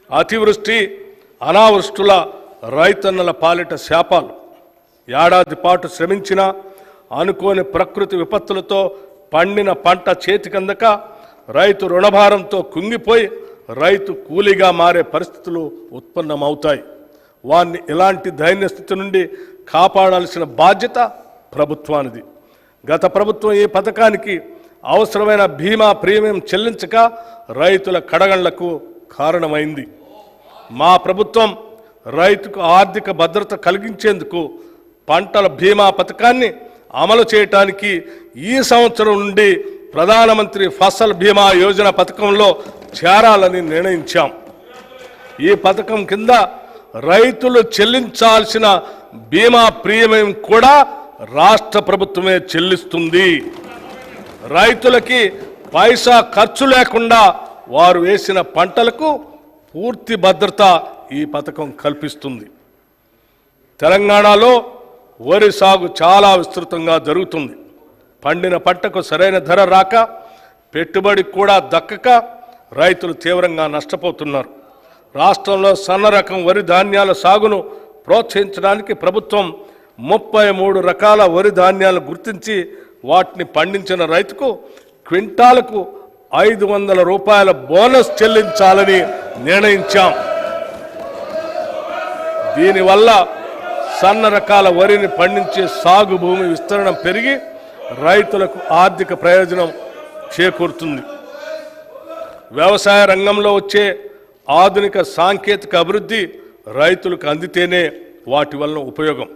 అతివృష్టి అనావృష్టుల రైతన్నల పాలిట శాపాలు. ఏడాది పాటు శ్రమించిన అనుకోని ప్రకృతి విపత్తులతో పండిన పంట చేతికందక రైతు రుణభారంతో కుంగిపోయి రైతు కూలీగా మారే పరిస్థితులు ఉత్పన్నమవుతాయి. వారిని ఇలాంటి దైన్య స్థితి నుండి కాపాడాల్సిన బాధ్యత ప్రభుత్వానిది. గత ప్రభుత్వం ఈ పథకానికి అవసరమైన బీమా ప్రీమియం చెల్లించక రైతుల కడగండ్లకు కారణమైంది. మా ప్రభుత్వం రైతుకు ఆర్థిక భద్రత కలిగించేందుకు పంటల బీమా పథకాన్ని అమలు చేయడానికి ఈ సంవత్సరం నుండి ప్రధానమంత్రి ఫసల్ బీమా యోజన పథకంలో చేరాలని నిర్ణయించాం. ఈ పథకం కింద రైతులు చెల్లించాల్సిన బీమా ప్రీమియం కూడా రాష్ట్ర ప్రభుత్వమే చెల్లిస్తుంది. రైతులకి పైసా ఖర్చు లేకుండా వారు వేసిన పంటలకు పూర్తి భద్రత ఈ పథకం కల్పిస్తుంది. తెలంగాణలో వరి సాగు చాలా విస్తృతంగా జరుగుతుంది. పండిన పంటకు సరైన ధర రాక పెట్టుబడి కూడా దక్కక రైతులు తీవ్రంగా నష్టపోతున్నారు. రాష్ట్రంలో సన్న రకం వరి ధాన్యాల సాగును ప్రోత్సహించడానికి ప్రభుత్వం 33 రకాల వరి ధాన్యాలను గుర్తించి వాటిని పండించిన రైతుకు క్వింటాలకు 500 రూపాయల బోనస్ చెల్లించాలని నిర్ణయించాం. దీనివల్ల సన్న రకాల వరిని పండించే సాగు భూమి విస్తరణ పెరిగి రైతులకు ఆర్థిక ప్రయోజనం చేకూరుతుంది. వ్యవసాయ రంగంలో వచ్చే ఆధునిక సాంకేతిక అభివృద్ధి రైతులకు అందితేనే వాటి వలన ఉపయోగం.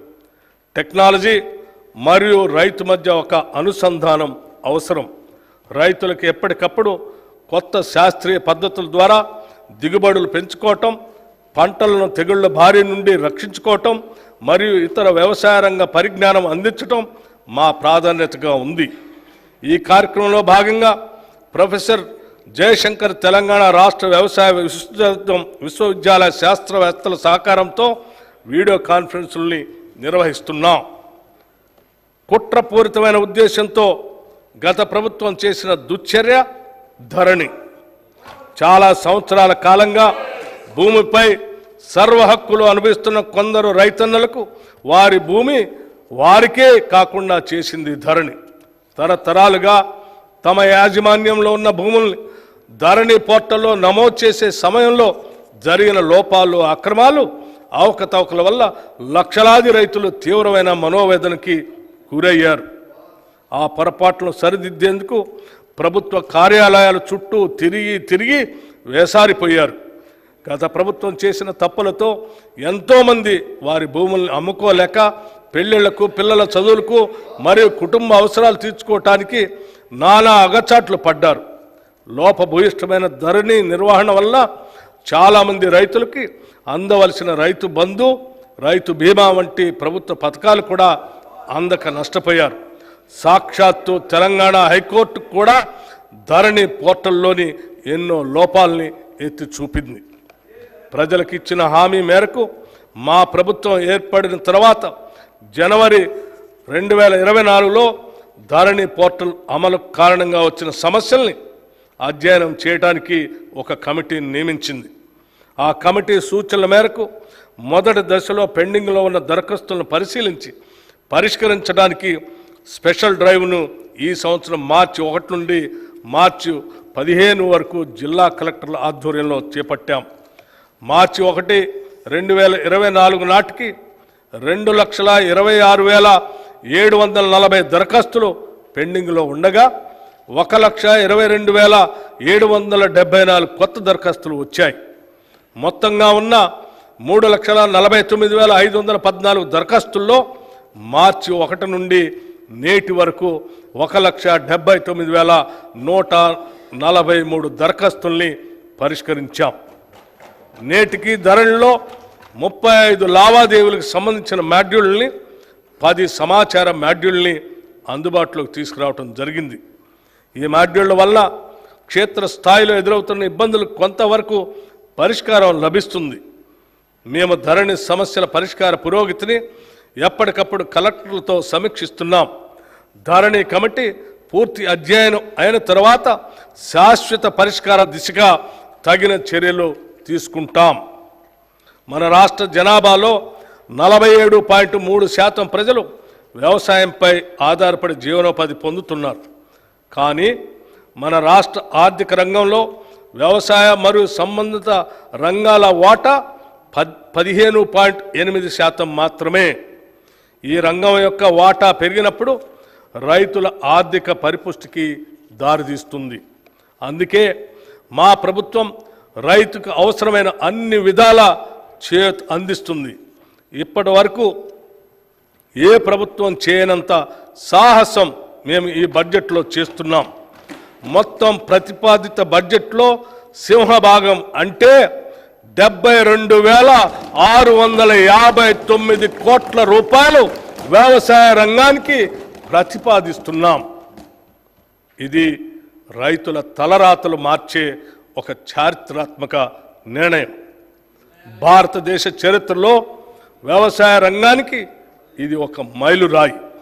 టెక్నాలజీ మరియు రైతు మధ్య ఒక అనుసంధానం అవసరం. రైతులకు ఎప్పటికప్పుడు కొత్త శాస్త్రీయ పద్ధతుల ద్వారా దిగుబడులు పెంచుకోవటం, పంటలను తెగుళ్ల బారి నుండి రక్షించుకోవటం మరియు ఇతర వ్యవసాయ రంగ పరిజ్ఞానం అందించటం మా ప్రాధాన్యతగా ఉంది. ఈ కార్యక్రమంలో భాగంగా ప్రొఫెసర్ జయశంకర్ తెలంగాణ రాష్ట్ర వ్యవసాయ విశ్వవిద్యాలయ శాస్త్రవేత్తల సహకారంతో వీడియో కాన్ఫరెన్సుల్ని నిర్వహిస్తున్నాం. కుట్రపూరితమైన ఉద్దేశంతో గత ప్రభుత్వం చేసిన దుశ్చర్య ధరణి. చాలా సంవత్సరాల కాలంగా భూమిపై సర్వ హక్కులు అనుభవిస్తున్న కొందరు రైతన్నలకు వారి భూమి వారికే కాకుండా చేసింది ధరణి. తరతరాలుగా తమ యాజమాన్యంలో ఉన్న భూముల్ని ధరణి పోర్టల్లో నమోదు చేసే సమయంలో జరిగిన లోపాలు, అక్రమాలు, అవకతవకల వల్ల లక్షలాది రైతులు తీవ్రమైన మనోవేదనకి గురయ్యారు. ఆ పొరపాట్లను సరిదిద్దేందుకు ప్రభుత్వ కార్యాలయాల చుట్టూ తిరిగి వేసారిపోయారు. గత ప్రభుత్వం చేసిన తప్పులతో ఎంతోమంది వారి భూముల్ని అమ్ముకోలేక పెళ్లిళ్లకు, పిల్లల చదువులకు మరియు కుటుంబ అవసరాలు తీర్చుకోవటానికి నానా అగచాట్లు పడ్డారు. లోపభూయిష్టమైన ధరణి నిర్వహణ వల్ల చాలామంది రైతులకి అందవలసిన రైతు బంధు, రైతు బీమా వంటి ప్రభుత్వ పథకాలు కూడా అందక నష్టపోయారు. సాక్షాత్తు తెలంగాణ హైకోర్టు కూడా ధరణి పోర్టల్లోని ఎన్నో లోపాలని ఎత్తి చూపింది. ప్రజలకు ఇచ్చిన హామీ మేరకు మా ప్రభుత్వం ఏర్పడిన తర్వాత జనవరి 2024లో ధరణి పోర్టల్ అమలు కారణంగా వచ్చిన సమస్యల్ని అధ్యయనం చేయడానికి ఒక కమిటీని నియమించింది. ఆ కమిటీ సూచనల మేరకు మొదటి దశలో పెండింగ్లో ఉన్న దరఖాస్తులను పరిశీలించి పరిష్కరించడానికి స్పెషల్ డ్రైవ్ను ఈ సంవత్సరం మార్చి 1 నుండి మార్చి 15 వరకు జిల్లా కలెక్టర్ల ఆధ్వర్యంలో చేపట్టాం. మార్చి 1, 2024 నాటికి 2,26,740 దరఖాస్తులు పెండింగ్లో ఉండగా 1,22,774 కొత్త దరఖాస్తులు వచ్చాయి. మొత్తంగా ఉన్న 3,49,514 దరఖాస్తుల్లో మార్చి 1 నుండి నేటి వరకు 1,79,143 దరఖాస్తుల్ని పరిష్కరించాం. నేటికి ధరణిలో 35 లావాదేవీలకు సంబంధించిన మాడ్యూల్ని 10 సమాచార మాడ్యూల్ని అందుబాటులోకి తీసుకురావడం జరిగింది. ఈ మాడ్యూళ్ల వల్ల క్షేత్రస్థాయిలో ఎదురవుతున్న ఇబ్బందులకు కొంతవరకు పరిష్కారం లభిస్తుంది. మేము ధరణి సమస్యల పరిష్కార పురోగతిని ఎప్పటికప్పుడు కలెక్టర్లతో సమీక్షిస్తున్నాం. ధరణి కమిటీ పూర్తి అధ్యయనం అయిన తర్వాత శాశ్వత పరిష్కార దిశగా తగిన చర్యలు తీసుకుంటాం. మన రాష్ట్ర జనాభాలో 47.3% ప్రజలు వ్యవసాయంపై ఆధారపడి జీవనోపాధి పొందుతున్నారు. కానీ మన రాష్ట్ర ఆర్థిక రంగంలో వ్యవసాయ మరియు సంబంధిత రంగాల వాటా 15.8% మాత్రమే. ఈ రంగం యొక్క వాటా పెరిగినప్పుడు రైతుల ఆర్థిక పరిపుష్టికి దారితీస్తుంది. అందుకే మా ప్రభుత్వం రైతుకు అవసరమైన అన్ని విధాల చేయూత అందిస్తుంది. ఇప్పటి వరకు ఏ ప్రభుత్వం చేయనంత సాహసం మేము ఈ బడ్జెట్లో చేస్తున్నాం. మొత్తం ప్రతిపాదిత బడ్జెట్లో సింహభాగం అంటే 72,659 కోట్ల రూపాయలు వ్యవసాయ రంగానికి ప్రతిపాదిస్తున్నాం. ఇది రైతుల తలరాతలు మార్చే ఒక చారిత్రాత్మక నిర్ణయం. భారతదేశ చరిత్రలో వ్యవసాయ రంగానికి ఇది ఒక మైలురాయి.